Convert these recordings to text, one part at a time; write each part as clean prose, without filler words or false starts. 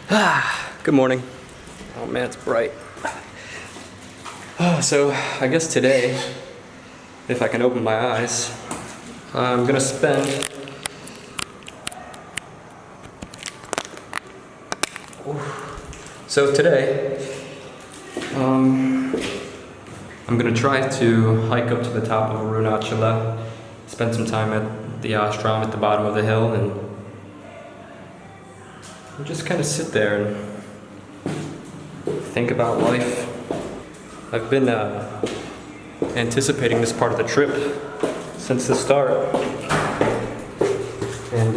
Good morning. Oh man, it's bright. So I guess today, if I can open my eyes, I'm gonna spend I'm gonna try to hike up to the top of Arunachala, spend some time at the Ashram at the bottom of the hill, and just kind of sit there and think about life. I've been anticipating this part of the trip since the start, and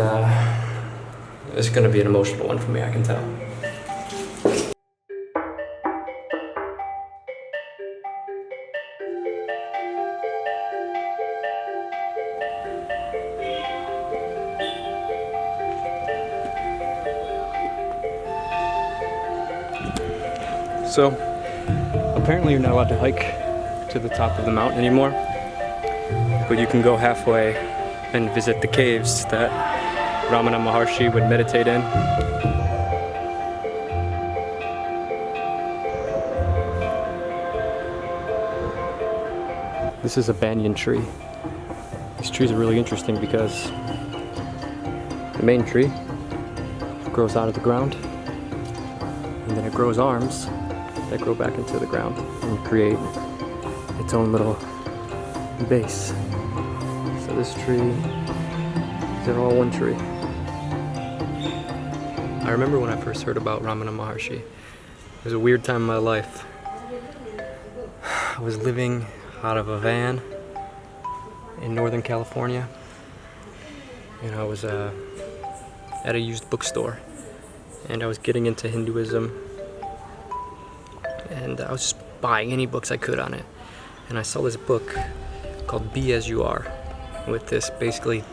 it's going to be an emotional one for me, I can tell. So, apparently you're not allowed to hike to the top of the mountain anymore, but you can go halfway and visit the caves that Ramana Maharshi would meditate in. This is a banyan tree. These trees are really interesting because the main tree grows out of the ground, and then it grows arms that grow back into the ground and create its own little base. So this tree, they're all one tree. I remember when I first heard about Ramana Maharshi. It was a weird time in my life. I was living out of a van in Northern California, and I was at a used bookstore, and I was getting into Hinduism, and I was just buying any books I could on it. And I saw this book called Be As You Are, with this basically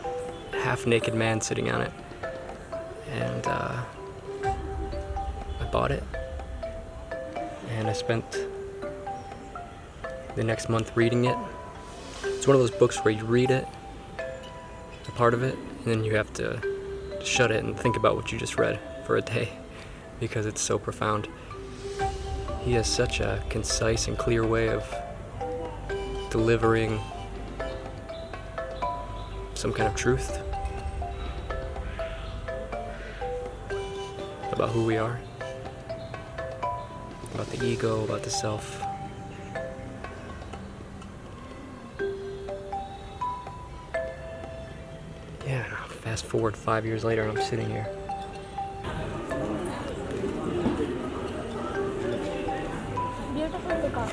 half-naked man sitting on it. And I bought it, and I spent the next month reading it. It's one of those books where you read it, a part of it, and then you have to shut it and think about what you just read for a day, because it's so profound. He has such a concise and clear way of delivering some kind of truth about who we are, about the ego, about the self. Yeah, fast forward 5 years later and I'm sitting here. Beautiful peacock.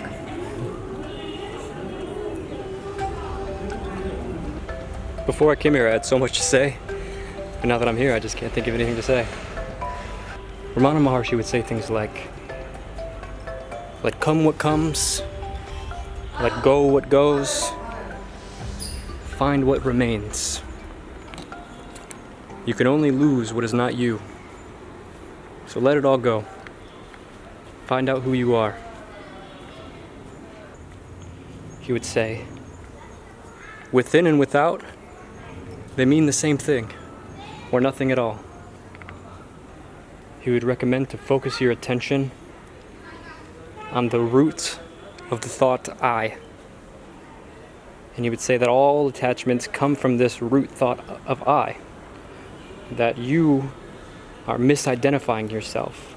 Before I came here, I had so much to say, but now that I'm here, I just can't think of anything to say. Ramana Maharshi would say things like, let come what comes, let go what goes, find what remains. You can only lose what is not you. So let it all go. Find out who you are. He would say, within and without, they mean the same thing, or nothing at all. He would recommend to focus your attention on the root of the thought I. And he would say that all attachments come from this root thought of I. That you are misidentifying yourself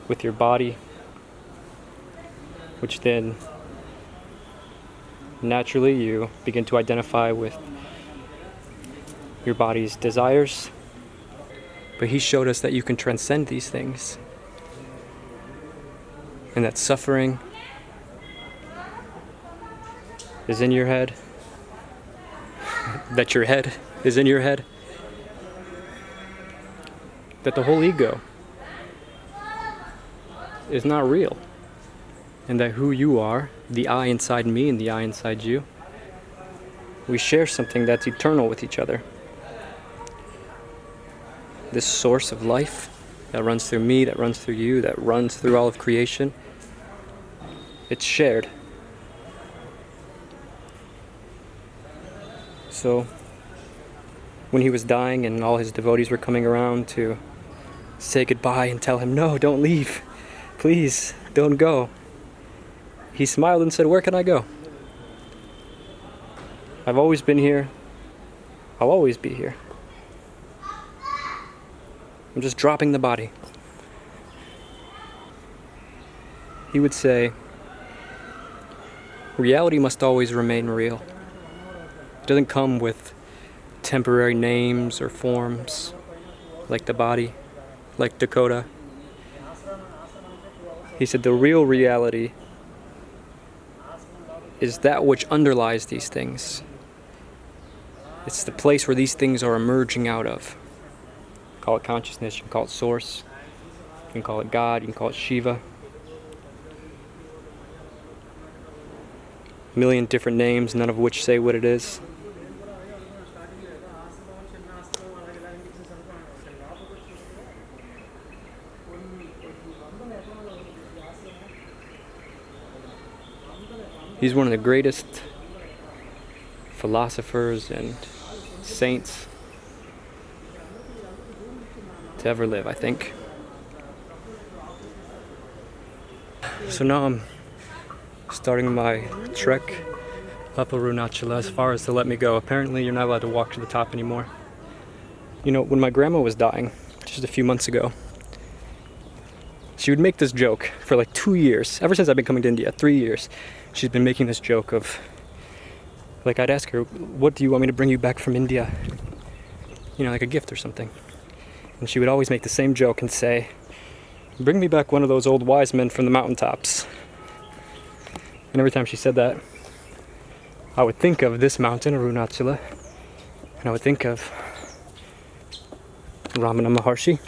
with your body, which then naturally you begin to identify with your body's desires. But he showed us that you can transcend these things, and that suffering is in your head, that your head is in your head, that the whole ego is not real, and that who you are, the I inside me and the I inside you, we share something that's eternal with each other. This source of life that runs through me, that runs through you, that runs through all of creation, it's shared. So when he was dying and all his devotees were coming around to say goodbye and tell him, "No, don't leave. Please, don't go." He smiled and said, "Where can I go? I've always been here. I'll always be here. I'm just dropping the body." He would say, reality must always remain real. It doesn't come with temporary names or forms, like the body, like Dakota. He said the real reality is that which underlies these things. It's the place where these things are emerging out of. Call it consciousness, you can call it source, you can call it God, you can call it Shiva. A million different names, none of which say what it is. He's one of the greatest philosophers and saints to ever live, I think. So now I'm starting my trek up Arunachala as far as to let me go. Apparently you're not allowed to walk to the top anymore. You know, when my grandma was dying, just a few months ago, she would make this joke for like 2 years. Ever since I've been coming to India, 3 years, she's been making this joke of, like, I'd ask her, "What do you want me to bring you back from India?" You know, like a gift or something. And she would always make the same joke and say, "Bring me back one of those old wise men from the mountaintops." And every time she said that, I would think of this mountain, Arunachala, and I would think of Ramana Maharshi.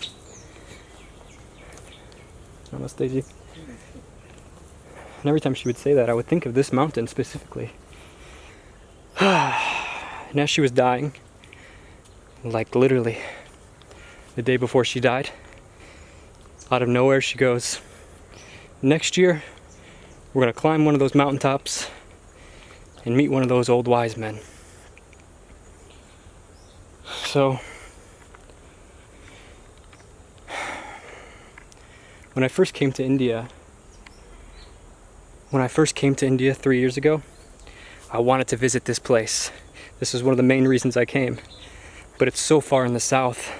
Namaste ji. And every time she would say that, I would think of this mountain specifically. And as she was dying, like literally the day before she died, out of nowhere she goes, "Next year, we're gonna climb one of those mountaintops and meet one of those old wise men." So, when I first came to India 3 years ago, I wanted to visit this place. This is one of the main reasons I came. But it's so far in the south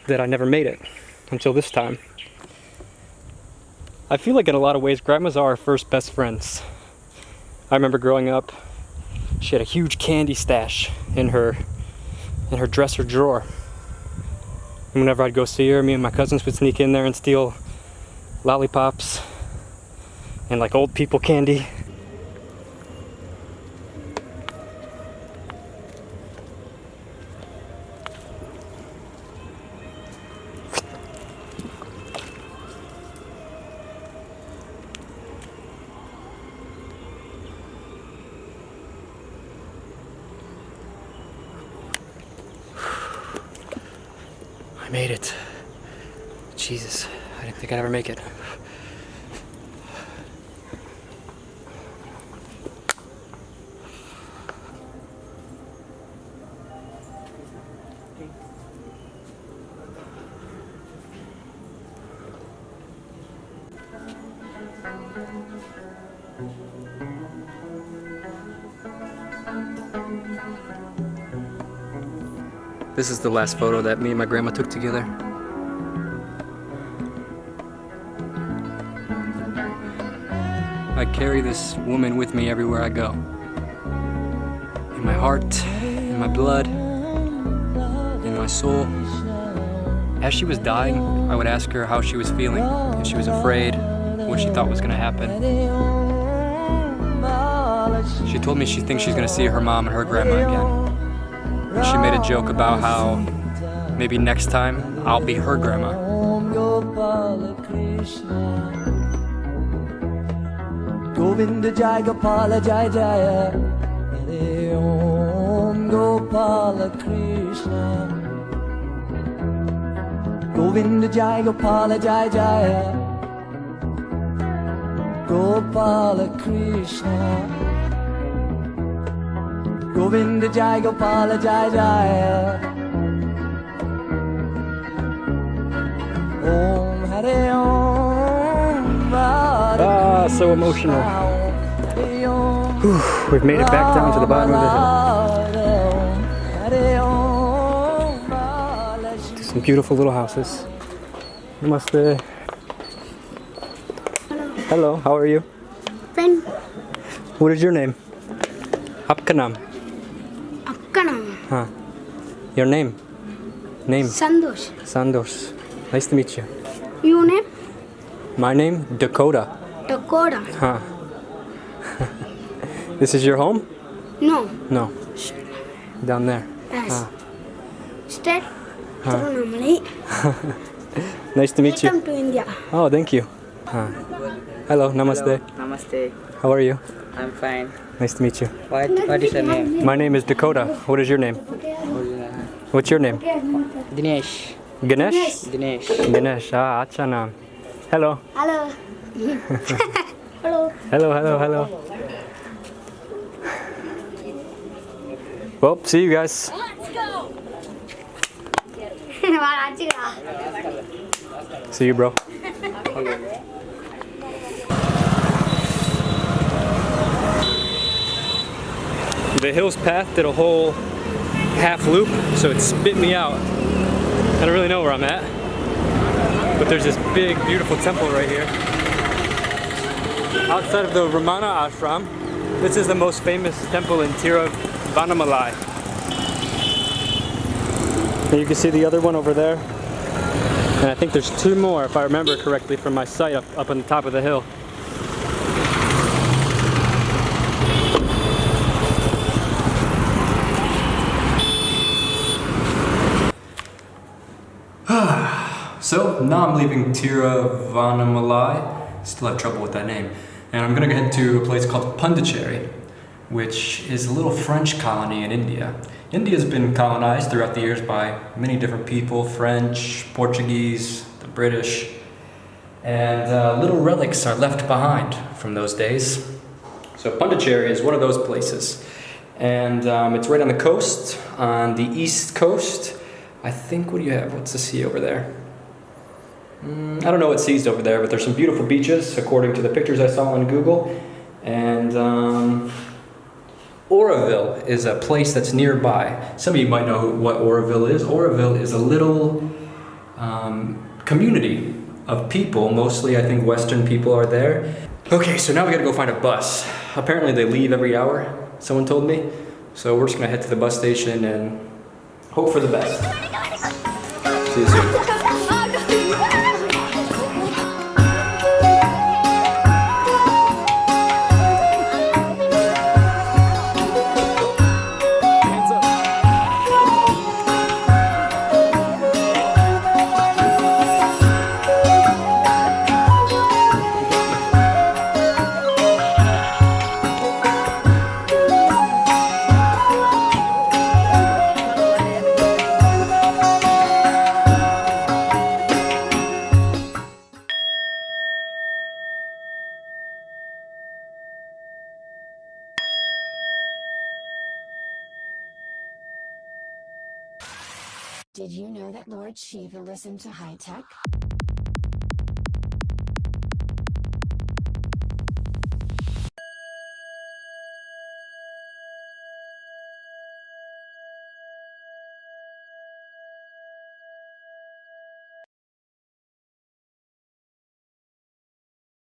that I never made it until this time. I feel like in a lot of ways, grandmas are our first best friends. I remember growing up, she had a huge candy stash in her dresser drawer. And whenever I'd go see her, me and my cousins would sneak in there and steal lollipops and like old people candy. I made it. Jesus, I didn't think I'd ever make it. This is the last photo that me and my grandma took together. I carry this woman with me everywhere I go. In my heart, in my blood, in my soul. As she was dying, I would ask her how she was feeling, if she was afraid, what she thought was gonna happen. She told me she thinks she's gonna see her mom and her grandma again. And she made a joke about how maybe next time I'll be her grandma. Govinda Jai Gopala Jai Jaya Hare Om Gopala Krishna Govinda Jai Gopala Jai Jaya Gopala Krishna Govinda Jai Gopala Jai Jaya Om Hare Om. Ah, so emotional. Hare Om. Whew, we've made it back down to the bottom of the hill. Hare Om. Maharshi. Some beautiful little houses. Namaste. Hello, how are you? Friend, What is your name? Apka naam. Akkana, Huh. Your name? Name? Sandosh. Sandos. Nice to meet you. You name? My name? Dakota. Dakota. Huh. This is your home? No. No. Down there. Yes. Huh. State? Tiruvannamalai. Nice to meet you. Welcome to India. Oh, thank you. Huh. Hello, namaste. Namaste. How are you? I'm fine. Nice to meet you. What is your name? My name is Dakota. What is your name? What's your name? Dinesh. Ganesh? Dinesh. Ganesh. Ah, acha naam. Hello. Hello. Hello. Hello. Well, see you guys. See you, bro. The hill's path did a whole half loop, so it spit me out. I don't really know where I'm at, but there's this big, beautiful temple right here. Outside of the Ramana Ashram, this is the most famous temple in Tiruvannamalai. And you can see the other one over there. And I think there's two more, if I remember correctly, from my site up on the top of the hill. So now I'm leaving Tiruvannamalai. Still have trouble with that name. And I'm gonna head to a place called Pondicherry, which is a little French colony in India. India's been colonized throughout the years by many different people: French, Portuguese, the British, and little relics are left behind from those days. So Pondicherry is one of those places, and it's right on the coast, on the east coast. I think, what do you have? What's the sea over there? I don't know what sea's over there, but there's some beautiful beaches, according to the pictures I saw on Google. And Oroville is a place that's nearby. Some of you might know what Oroville is. Oroville is a little community of people, mostly I think Western people are there. Okay, so now we gotta go find a bus. Apparently they leave every hour, someone told me. So we're just gonna head to the bus station and hope for the best. See you soon. Did you know that Lord Shiva listened to high tech?